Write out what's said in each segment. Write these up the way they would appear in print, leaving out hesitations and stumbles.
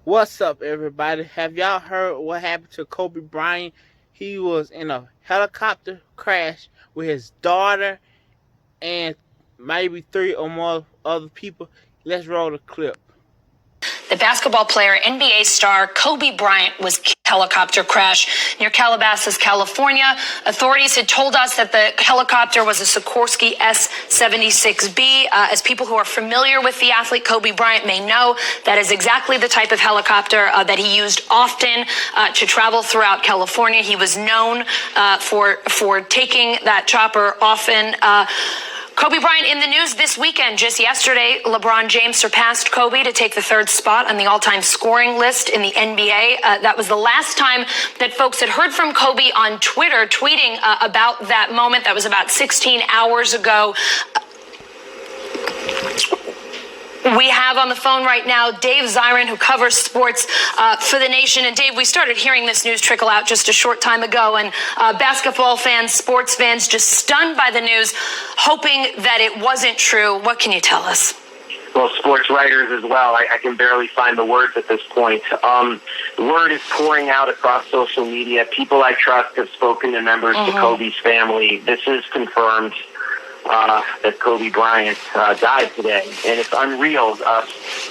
What's up, everybody? Have y'all heard what happened to Kobe Bryant? He was in a helicopter crash with his daughter and maybe three or more other people. Let's roll the clip. The basketball player, NBA star Kobe Bryant was killed in a helicopter crash near Calabasas, California. Authorities had told us that the helicopter was a Sikorsky S-76B. As people who are familiar with the athlete Kobe Bryant may know, that is exactly the type of helicopter that he used often to travel throughout California. He was known for taking that chopper often. Kobe Bryant in the news this weekend. Just yesterday, LeBron James surpassed Kobe to take the third spot on the all-time scoring list in the NBA. That was the last time that folks had heard from Kobe on Twitter, tweeting about that moment. That was about 16 hours ago. We have on the phone right now Dave Zirin, who covers sports for The Nation. And Dave, we started hearing this news trickle out just a short time ago, and basketball fans, sports fans, just stunned by the news, hoping that it wasn't true. What can you tell us? Well, sports writers as well. I can barely find the words at this point. The word is pouring out across social media. People I trust have spoken to members of Kobe's family. This is confirmed. That Kobe Bryant died today, and it's unreal.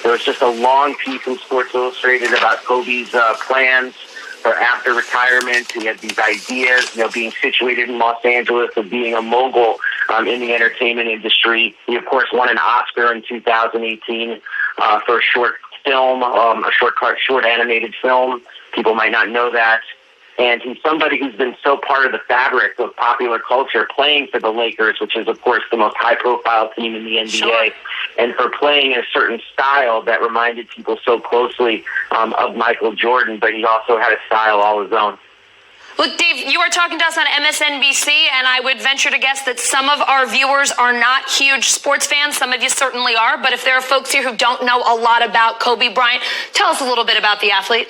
There was just a long piece in Sports Illustrated about Kobe's plans for after retirement. He had these ideas, being situated in Los Angeles, of being a mogul in the entertainment industry. He, of course, won an Oscar in 2018 for a short film, a short animated film. People might not know that. And he's somebody who's been so part of the fabric of popular culture, playing for the Lakers, which is, of course, the most high-profile team in the NBA, Sure. and for playing a certain style that reminded people so closely of Michael Jordan, but he also had a style all his own. Look, Dave, you are talking to us on MSNBC, and I would venture to guess that some of our viewers are not huge sports fans. Some of you certainly are. But if there are folks here who don't know a lot about Kobe Bryant, tell us a little bit about the athlete.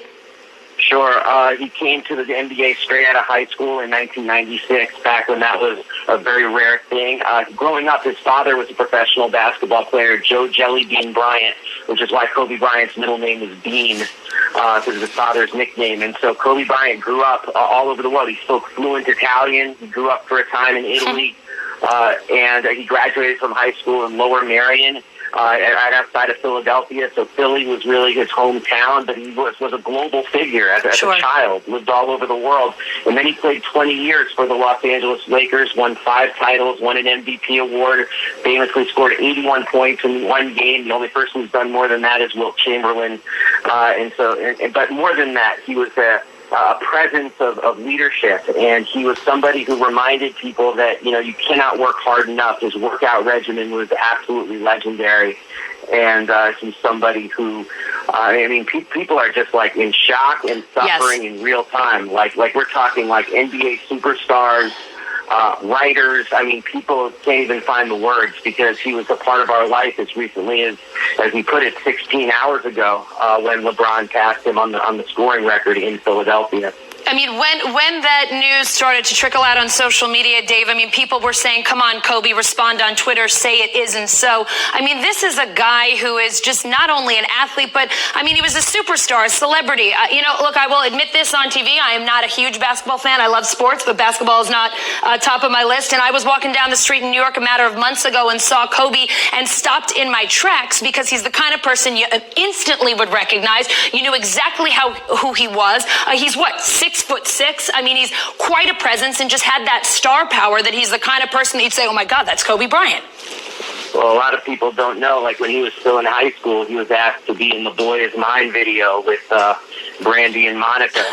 Sure. He came to the NBA straight out of high school in 1996, back when that was a very rare thing. Growing up, his father was a professional basketball player, Joe Jellybean Bryant, which is why Kobe Bryant's middle name is Bean, because of his father's nickname. And so Kobe Bryant grew up all over the world. He spoke fluent Italian. He grew up for a time in Italy, and he graduated from high school in Lower Merion, right outside of Philadelphia. So Philly was really his hometown, but he was a global figure as a child, lived all over the world. And then he played 20 years for the Los Angeles Lakers, won 5 titles, won an MVP award, famously scored 81 points in one game. The only person who's done more than that is Wilt Chamberlain. But more than that, he was a presence of leadership, and he was somebody who reminded people that you cannot work hard enough. His workout regimen was absolutely legendary, and he's somebody who people are just like in shock and suffering in real time. Like we're talking like NBA superstars, writers. People can't even find the words, because he was a part of our life as recently as he put it, 16 hours ago, when LeBron passed him on the scoring record in Philadelphia. When that news started to trickle out on social media, Dave, people were saying, come on, Kobe, respond on Twitter, say it isn't so. This is a guy who is just not only an athlete, but, he was a superstar, a celebrity. Look, I will admit this on TV. I am not a huge basketball fan. I love sports, but basketball is not top of my list. And I was walking down the street in New York a matter of months ago and saw Kobe and stopped in my tracks, because he's the kind of person you instantly would recognize. You knew exactly who he was. He's 6'6". He's quite a presence, and just had that star power that he's the kind of person that you'd say, oh my God, that's Kobe Bryant. Well, a lot of people don't know, like when he was still in high school, he was asked to be in the Boy Is Mine video with Brandy and Monica.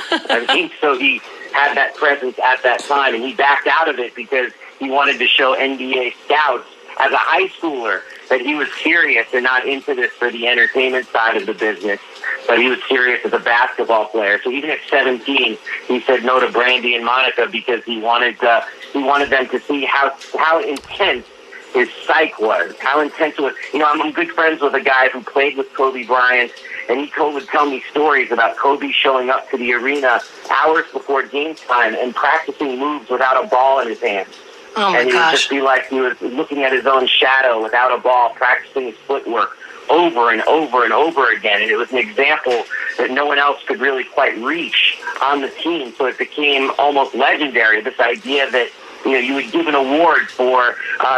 So he had that presence at that time, and he backed out of it because he wanted to show NBA scouts as a high schooler that he was serious and not into this for the entertainment side of the business, but he was serious as a basketball player. So even at 17, he said no to Brandy and Monica because he wanted them to see how intense his psyche was, how intense it was. I'm good friends with a guy who played with Kobe Bryant, and he would tell me stories about Kobe showing up to the arena hours before game time and practicing moves without a ball in his hands. Oh my and he would just be like he was looking at his own shadow without a ball, practicing his footwork, over and over and over again. And it was an example that no one else could really quite reach on the team. So it became almost legendary, this idea that, you would give an award for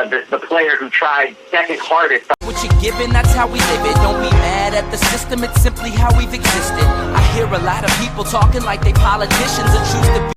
the player who tried second hardest. What you're given, that's how we live it. Don't be mad at the system, it's simply how we've existed. I hear a lot of people talking like they politicians and choose to be